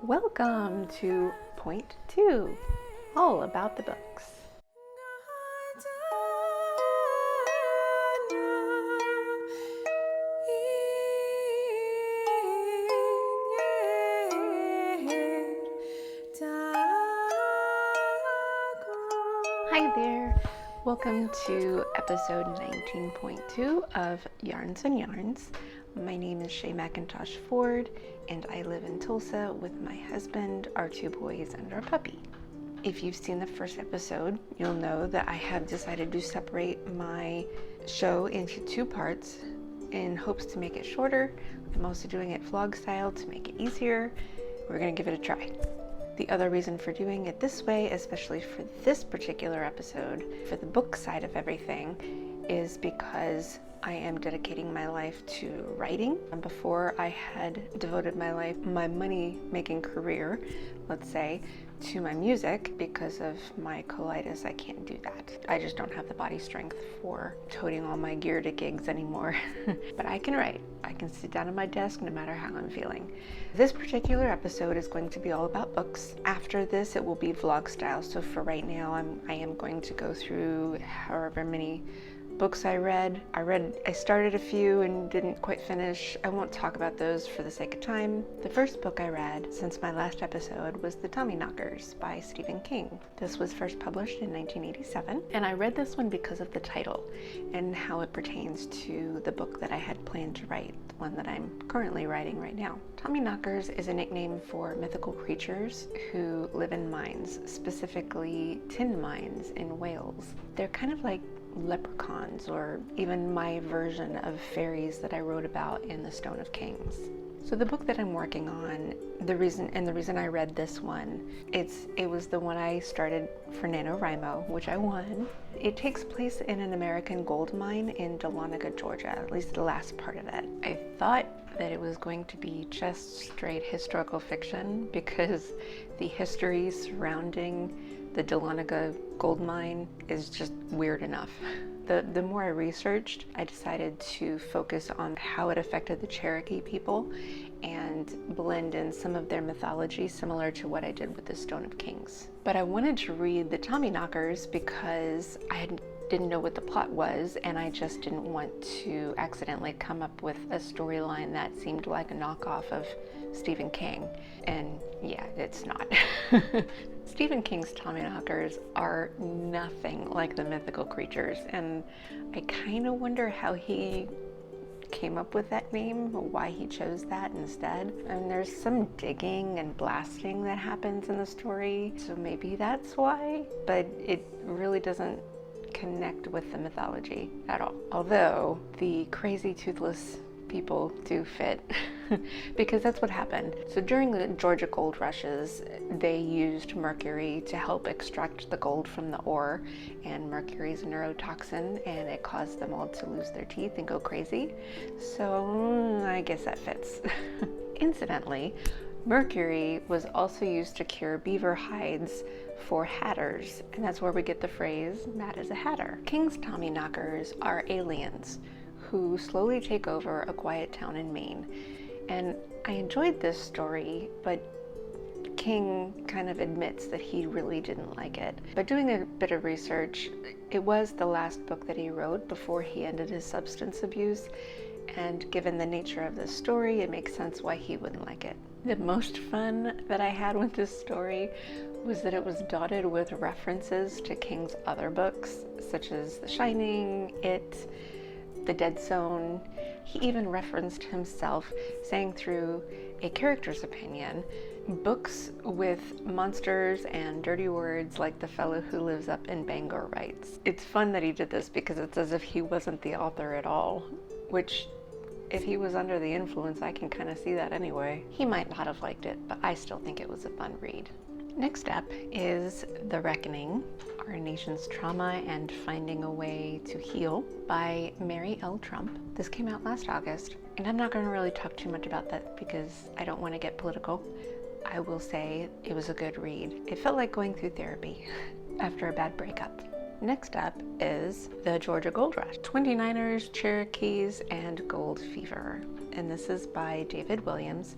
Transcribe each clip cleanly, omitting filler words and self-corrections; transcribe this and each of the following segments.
Welcome to Point 2, all about the books. Hi there, welcome to episode 19.2 of Yarns and Yarns. My name is Shay McIntosh Ford, and I live in Tulsa with my husband, our two boys, and our puppy. If you've seen the first episode, you'll know that I have decided to separate my show into two parts in hopes to make it shorter. I'm also doing it vlog style to make it easier. We're going to give it a try. The other reason for doing it this way, especially for this particular episode, for the book side of everything, is because I am dedicating my life to writing. And before I had devoted my money-making career, let's say, to my music. Because of my colitis, I can't do that. I just don't have the body strength for toting all my gear to gigs anymore. But I can write. I can sit down at my desk no matter how I'm feeling. This particular episode is going to be all about books. After this, it will be vlog style. So for right now, I am going to go through however many books I read. I started a few and didn't quite finish. I won't talk about those for the sake of time. The first book I read since my last episode was The Tommyknockers by Stephen King. This was first published in 1987, and I read this one because of the title and how it pertains to the book that I had planned to write, the one that I'm currently writing right now. Tommyknockers is a nickname for mythical creatures who live in mines, specifically tin mines in Wales. They're kind of like leprechauns, or even my version of fairies that I wrote about in The Stone of Kings. So the book that I'm working on, the reason I read this one, it was the one I started for NaNoWriMo, which I won. It takes place in an American gold mine in Dahlonega, Georgia, at least the last part of it. I thought that it was going to be just straight historical fiction because the history surrounding the Dahlonega gold mine is just weird enough. The more I researched, I decided to focus on how it affected the Cherokee people and blend in some of their mythology similar to what I did with the Stone of Kings. But I wanted to read the Tommyknockers because I didn't know what the plot was, and I just didn't want to accidentally come up with a storyline that seemed like a knockoff of Stephen King. And yeah, it's not. Stephen King's Tommyknockers are nothing like the mythical creatures, and I kind of wonder how he came up with that name, why he chose that instead. And there's some digging and blasting that happens in the story, so maybe that's why, but it really doesn't connect with the mythology at all. Although the crazy toothless people do fit because that's what happened. So during the Georgia gold rushes, they used mercury to help extract the gold from the ore, and mercury is a neurotoxin and it caused them all to lose their teeth and go crazy. So I guess that fits. Incidentally, mercury was also used to cure beaver hides for hatters, and that's where we get the phrase, Matt is a hatter. King's Tommyknockers are aliens who slowly take over a quiet town in Maine. And I enjoyed this story, but King kind of admits that he really didn't like it. But doing a bit of research, it was the last book that he wrote before he ended his substance abuse, and given the nature of this story, it makes sense why he wouldn't like it. The most fun that I had with this story was that it was dotted with references to King's other books, such as The Shining, It, The Dead Zone. He even referenced himself saying through a character's opinion, books with monsters and dirty words like the fellow who lives up in Bangor writes. It's fun that he did this because it's as if he wasn't the author at all, which if he was under the influence, I can kind of see that anyway. He might not have liked it, but I still think it was a fun read. Next up is The Reckoning, Our Nation's Trauma and Finding a Way to Heal by Mary L. Trump. This came out last August, and I'm not going to really talk too much about that because I don't want to get political. I will say it was a good read. It felt like going through therapy after a bad breakup. Next up is The Georgia Gold Rush, 29ers, Cherokees, and Gold Fever. And this is by David Williams.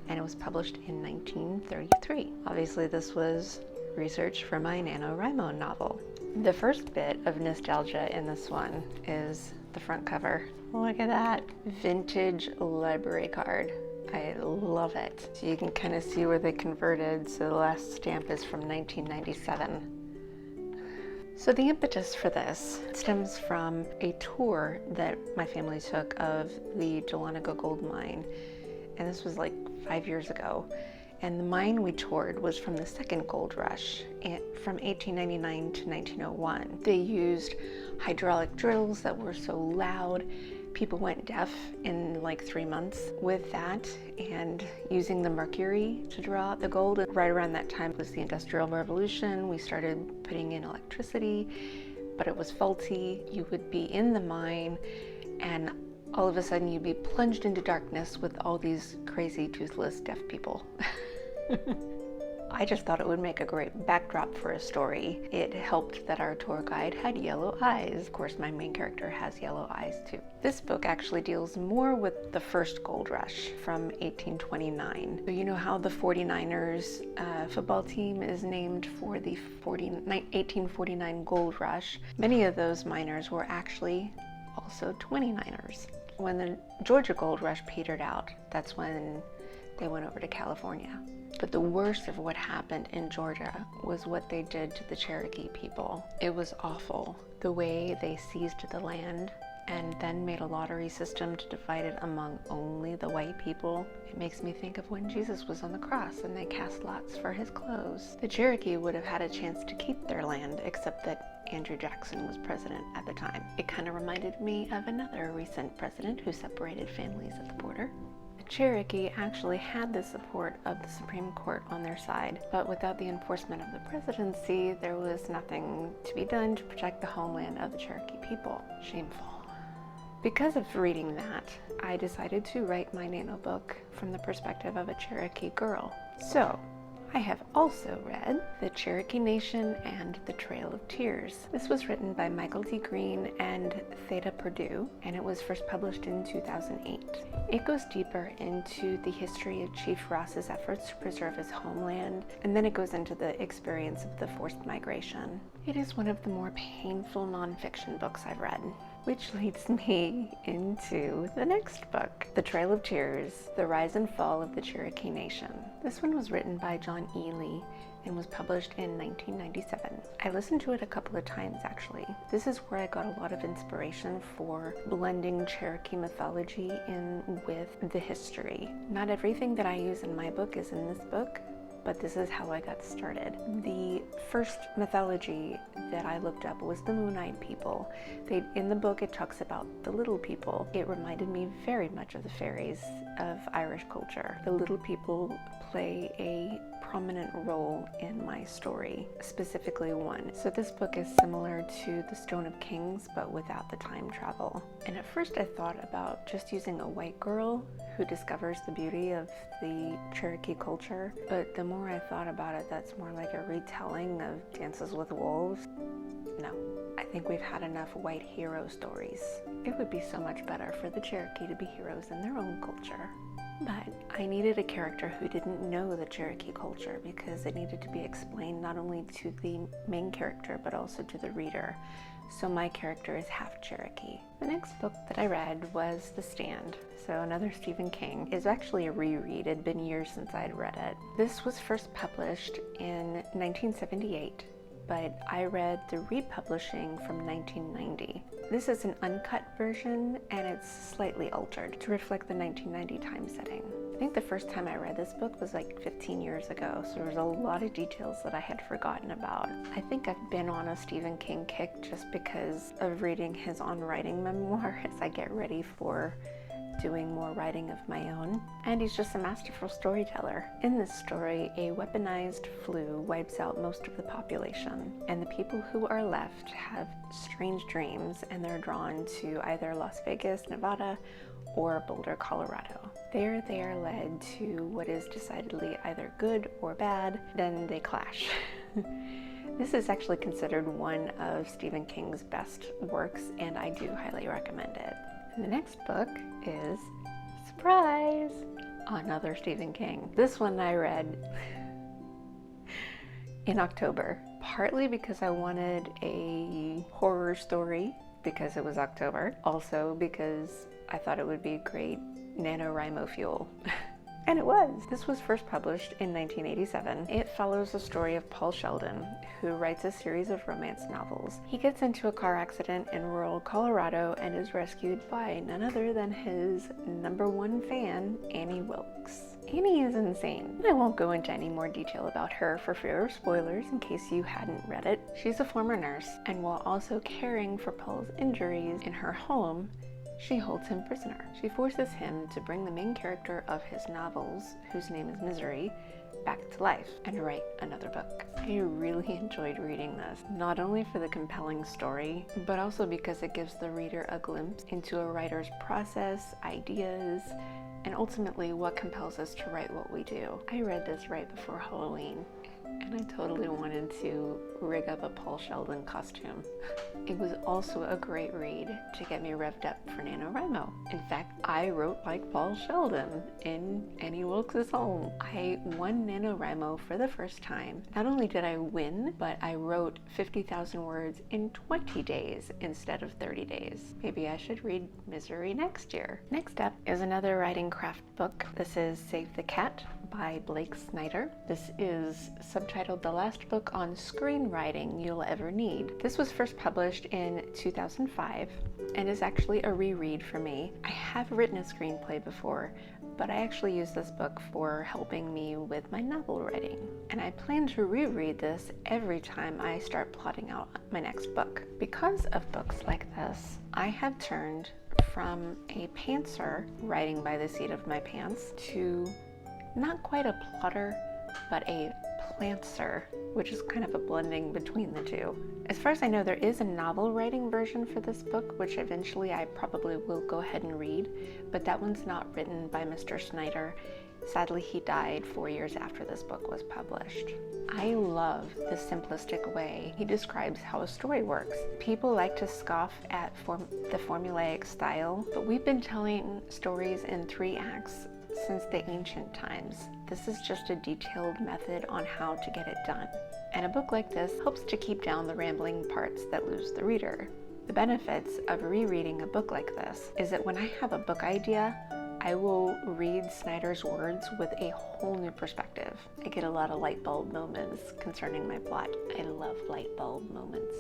and it was published in 1933. Obviously, this was research for my NaNoWriMo novel. The first bit of nostalgia in this one is the front cover. Look at that vintage library card. I love it. So you can kind of see where they converted. So the last stamp is from 1997. So the impetus for this stems from a tour that my family took of the Dahlonega gold mine. And this was like 5 years ago. And the mine we toured was from the second gold rush, from 1899 to 1901. They used hydraulic drills that were so loud, people went deaf in like 3 months with that, and using the mercury to draw out the gold. Right around that time was the Industrial Revolution. We started putting in electricity, but it was faulty. You would be in the mine, and all of a sudden you'd be plunged into darkness with all these crazy, toothless, deaf people. I just thought it would make a great backdrop for a story. It helped that our tour guide had yellow eyes. Of course, my main character has yellow eyes too. This book actually deals more with the first gold rush from 1829. So you know how the 49ers football team is named for the 1849 gold rush? Many of those miners were actually also 29ers. When the Georgia gold rush petered out, that's when they went over to California. But the worst of what happened in Georgia was what they did to the Cherokee people. It was awful. The way they seized the land and then made a lottery system to divide it among only the white people. It makes me think of when Jesus was on the cross and they cast lots for his clothes. The Cherokee would have had a chance to keep their land, except that Andrew Jackson was president at the time. It kind of reminded me of another recent president who separated families at the border. Cherokee actually had the support of the Supreme Court on their side, but without the enforcement of the presidency, there was nothing to be done to protect the homeland of the Cherokee people. Shameful. Because of reading that, I decided to write my Nano book from the perspective of a Cherokee girl. So, I have also read The Cherokee Nation and The Trail of Tears. This was written by Michael D. Green and Theda Perdue, and it was first published in 2008. It goes deeper into the history of Chief Ross's efforts to preserve his homeland, and then it goes into the experience of the forced migration. It is one of the more painful nonfiction books I've read, which leads me into the next book, The Trail of Tears, The Rise and Fall of the Cherokee Nation. This one was written by John E. Lee and was published in 1997. I listened to it a couple of times actually. This is where I got a lot of inspiration for blending Cherokee mythology in with the history. Not everything that I use in my book is in this book, but this is how I got started. The first mythology that I looked up was the Moonlight People. In the book it talks about the little people. It reminded me very much of the fairies of Irish culture. The little people play a prominent role in my story, specifically one. So this book is similar to The Stone of Kings, but without the time travel. And at first I thought about just using a white girl who discovers the beauty of the Cherokee culture, but the more I thought about it, that's more like a retelling of Dances with Wolves. No, I think we've had enough white hero stories. It would be so much better for the Cherokee to be heroes in their own culture. But I needed a character who didn't know the Cherokee culture because it needed to be explained not only to the main character but also to the reader. So my character is half Cherokee. The next book that I read was The Stand. So another Stephen King. It's actually a reread. It had been years since I'd read it. This was first published in 1978. But I read the republishing from 1990. This is an uncut version and it's slightly altered to reflect the 1990 time setting. I think the first time I read this book was like 15 years ago, so there's a lot of details that I had forgotten about. I think I've been on a Stephen King kick just because of reading his On Writing memoir as I get ready for doing more writing of my own, and he's just a masterful storyteller. In this story, a weaponized flu wipes out most of the population, and the people who are left have strange dreams, and they're drawn to either Las Vegas, Nevada, or Boulder, Colorado. There they are led to what is decidedly either good or bad, then they clash. This is actually considered one of Stephen King's best works, and I do highly recommend it. The next book is, surprise, another Stephen King. This one I read in October, partly because I wanted a horror story because it was October, also because I thought it would be great NaNoWriMo fuel. And it was. This was first published in 1987. It follows the story of Paul Sheldon, who writes a series of romance novels. He gets into a car accident in rural Colorado and is rescued by none other than his #1 fan, Annie Wilkes. Annie is insane. I won't go into any more detail about her for fear of spoilers in case you hadn't read it. She's a former nurse, and while also caring for Paul's injuries in her home, she holds him prisoner. She forces him to bring the main character of his novels, whose name is Misery, back to life and write another book. I really enjoyed reading this, not only for the compelling story, but also because it gives the reader a glimpse into a writer's process, ideas, and ultimately what compels us to write what we do. I read this right before Halloween, and I totally wanted to rig up a Paul Sheldon costume. It was also a great read to get me revved up for NaNoWriMo. In fact, I wrote like Paul Sheldon in Annie Wilkes' home. I won NaNoWriMo for the first time. Not only did I win, but I wrote 50,000 words in 20 days instead of 30 days. Maybe I should read Misery next year. Next up is another writing craft book. This is Save the Cat by Blake Snyder. This is subtitled The Last Book on Screenwriting You'll Ever Need. This was first published in 2005 and is actually a reread for me. I have written a screenplay before, but I actually use this book for helping me with my novel writing. And I plan to reread this every time I start plotting out my next book. Because of books like this, I have turned from a pantser writing by the seat of my pants to not quite a plotter, but a plantser, which is kind of a blending between the two. As far as I know, there is a novel writing version for this book, which eventually I probably will go ahead and read, but that one's not written by Mr. Snyder. Sadly, he died 4 years after this book was published. I love the simplistic way he describes how a story works. People like to scoff at the formulaic style, but we've been telling stories in 3 acts since the ancient times. This is just a detailed method on how to get it done. And a book like this helps to keep down the rambling parts that lose the reader. The benefits of rereading a book like this is that when I have a book idea, I will read Snyder's words with a whole new perspective. I get a lot of light bulb moments concerning my plot. I love light bulb moments.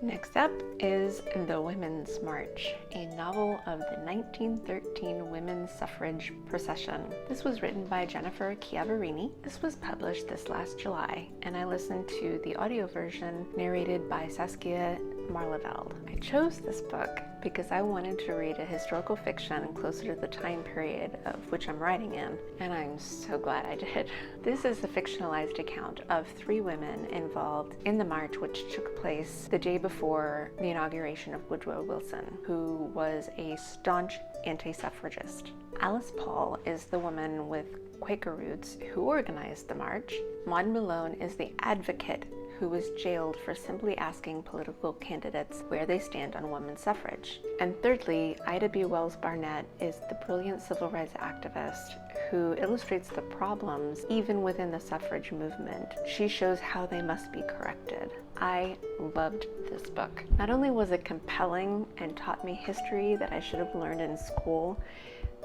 Next up is The Women's March, a novel of the 1913 women's suffrage procession. This was written by Jennifer Chiaverini. This was published this last July, and I listened to the audio version narrated by Saskia Marleveld. I chose this book because I wanted to read a historical fiction closer to the time period of which I'm writing in, and I'm so glad I did. This is a fictionalized account of 3 women involved in the march, which took place the day before the inauguration of Woodrow Wilson, who was a staunch anti-suffragist. Alice Paul is the woman with Quaker roots who organized the march. Maud Malone is the advocate who was jailed for simply asking political candidates where they stand on women's suffrage. And thirdly, Ida B. Wells Barnett is the brilliant civil rights activist who illustrates the problems even within the suffrage movement. She shows how they must be corrected. I loved this book. Not only was it compelling and taught me history that I should have learned in school,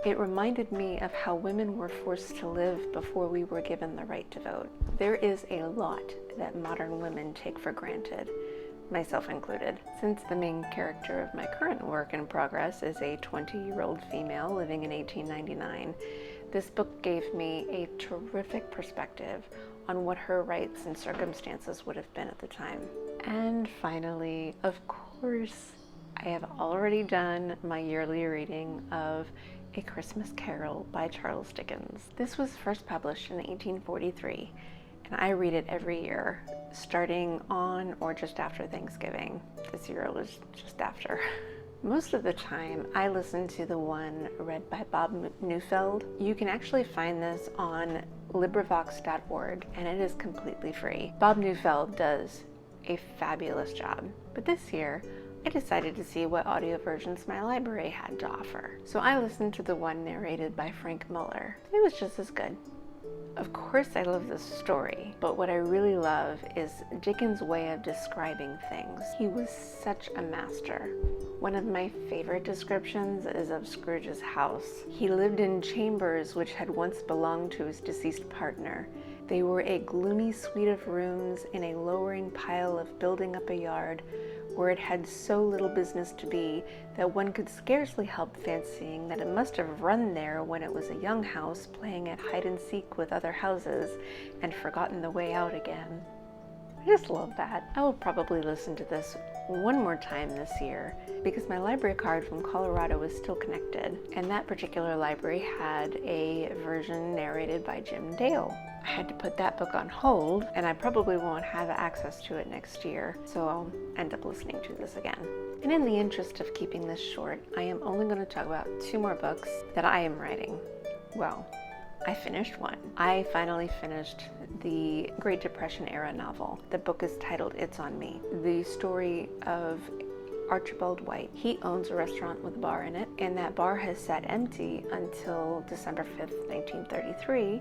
it reminded me of how women were forced to live before we were given the right to vote. There is a lot that modern women take for granted, myself included. Since the main character of my current work in progress is a 20-year-old female living in 1899, this book gave me a terrific perspective on what her rights and circumstances would have been at the time. And finally, of course, I have already done my yearly reading of A Christmas Carol by Charles Dickens. This was first published in 1843, and I read it every year, starting on or just after Thanksgiving. This year it was just after. Most of the time, I listen to the one read by Bob Neufeld. You can actually find this on LibriVox.org, and it is completely free. Bob Neufeld does a fabulous job. But this year, I decided to see what audio versions my library had to offer. So I listened to the one narrated by Frank Muller. It was just as good. Of course I love the story, but what I really love is Dickens' way of describing things. He was such a master. One of my favorite descriptions is of Scrooge's house. He lived in chambers which had once belonged to his deceased partner. They were a gloomy suite of rooms in a lowering pile of building up a yard, where it had so little business to be that one could scarcely help fancying that it must have run there when it was a young house playing at hide and seek with other houses and forgotten the way out again. I just love that. I will probably listen to this one more time this year because my library card from Colorado is still connected, and that particular library had a version narrated by Jim Dale. I had to put that book on hold, and I probably won't have access to it next year, so I'll end up listening to this again. And in the interest of keeping this short, I am only going to talk about 2 more books that I am writing. Well, I finished one. I finally finished the Great Depression era novel. The book is titled It's on Me. The story of Archibald White. He owns a restaurant with a bar in it, and that bar has sat empty until December 5th, 1933,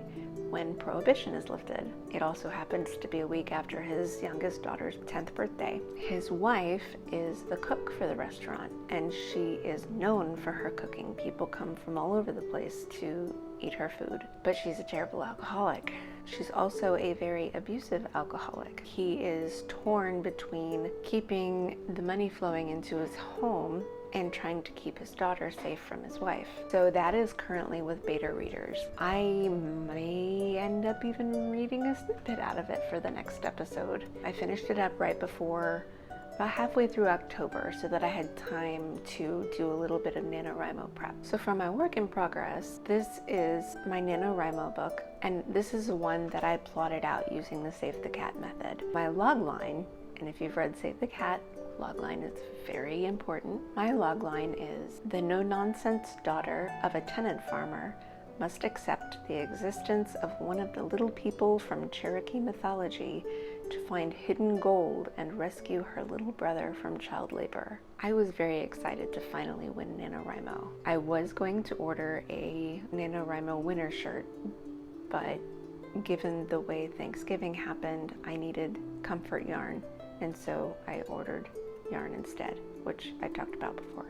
when Prohibition is lifted. It also happens to be a week after his youngest daughter's 10th birthday. His wife is the cook for the restaurant, and she is known for her cooking. People come from all over the place to eat her food, but she's a terrible alcoholic. She's also a very abusive alcoholic. He is torn between keeping the money flowing into his home and trying to keep his daughter safe from his wife. So that is currently with beta readers. I may end up even reading a snippet out of it for the next episode. I finished it up right before, about halfway through October, so that I had time to do a little bit of NaNoWriMo prep. So for my work in progress, this is my NaNoWriMo book, and this is the one that I plotted out using the Save the Cat method. My logline, and if you've read Save the Cat, logline is very important. My logline is: the no-nonsense daughter of a tenant farmer must accept the existence of one of the little people from Cherokee mythology to find hidden gold and rescue her little brother from child labor. I was very excited to finally win NaNoWriMo. I was going to order a NaNoWriMo winner shirt, but given the way Thanksgiving happened, I needed comfort yarn, and so I ordered yarn instead, which I talked about before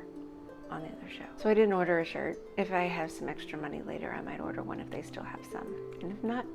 on the other show. So I didn't order a shirt. If I have some extra money later, I might order one if they still have some. And if not,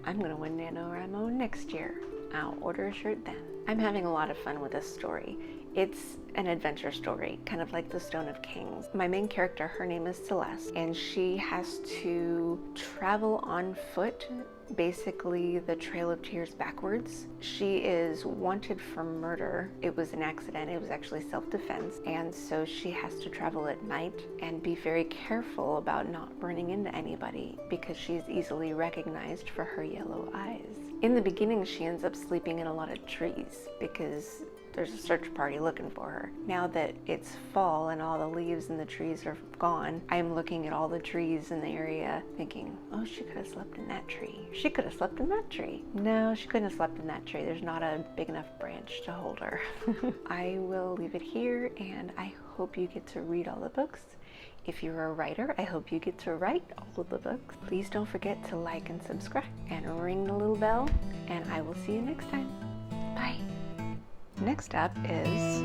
I'm gonna win NaNoWriMo next year. I'll order a shirt then. I'm having a lot of fun with this story. It's an adventure story, kind of like the Stone of Kings. My main character, her name is Celeste, and she has to travel on foot, basically the Trail of Tears backwards. She is wanted for murder. It was an accident. It was actually self-defense, and so she has to travel at night and be very careful about not running into anybody because she's easily recognized for her yellow eyes. In the beginning, she ends up sleeping in a lot of trees because there's a search party looking for her. Now that it's fall and all the leaves in the trees are gone, I'm looking at all the trees in the area thinking, oh, she could have slept in that tree. She could have slept in that tree. No, she couldn't have slept in that tree. There's not a big enough branch to hold her. I will leave it here, and I hope you get to read all the books. If you're a writer, I hope you get to write all of the books. Please don't forget to like and subscribe and ring the little bell, and I will see you next time. Bye. Next up is